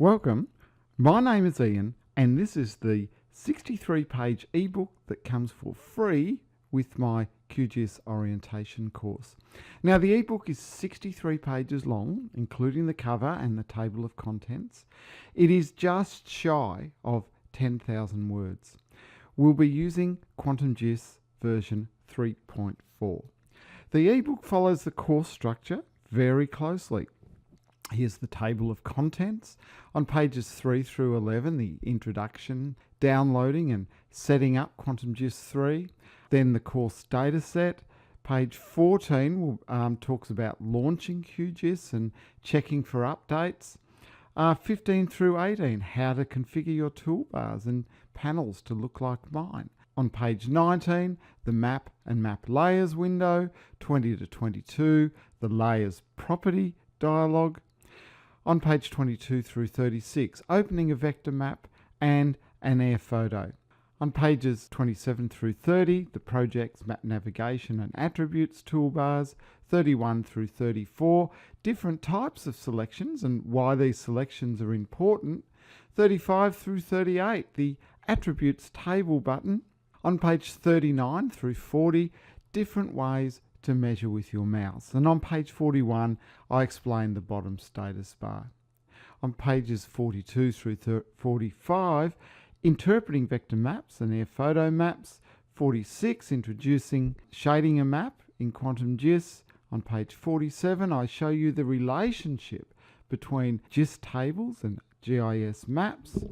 Welcome, my name is Ian and this is the 63-page ebook that comes for free with my QGIS orientation course. Now the ebook is 63 pages long, including the cover and the table of contents. It is just shy of 10,000 words. We'll be using QuantumGIS version 3.4. The ebook follows the course structure very closely. Here's the table of contents. On pages 3 through 11, the introduction, downloading and setting up QuantumGIS 3. Then the course dataset. Page 14 talks about launching QGIS and checking for updates. 15 through 18, how to configure your toolbars and panels to look like mine. On page 19, the map and map layers window. 20 to 22, the layers property dialog. On page 22 through 36, opening a vector map and an air photo. On pages 27 through 30, the project's map navigation and attributes toolbars. 31 through 34, different types of selections and why these selections are important. 35 through 38, the attributes table button. On page 39 through 40, different ways to measure with your mouse. And on page 41, I explain the bottom status bar. On pages 42 through 45, interpreting vector maps and air photo maps. 46, introducing shading a map in QuantumGIS. On page 47, I show you the relationship between GIS tables and GIS maps.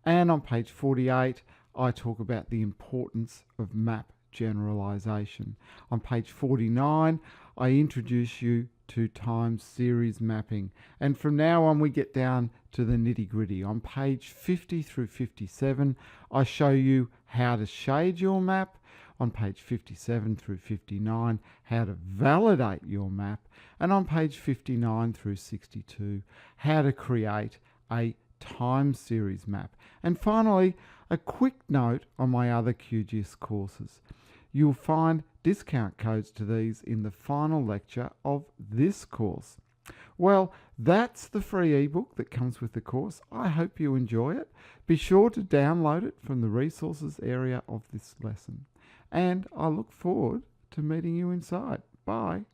And on page 48, I talk about the importance of map generalization. On page 49, I introduce you to time series mapping. And from now on, we get down to the nitty-gritty. On page 50 through 57, I show you how to shade your map. On page 57 through 59, how to validate your map. And on page 59 through 62, how to create a time series map. And finally, a quick note on my other QGIS courses. You'll find discount codes to these in the final lecture of this course. Well, that's the free ebook that comes with the course. I hope you enjoy it. Be sure to download it from the resources area of this lesson. And I look forward to meeting you inside. Bye.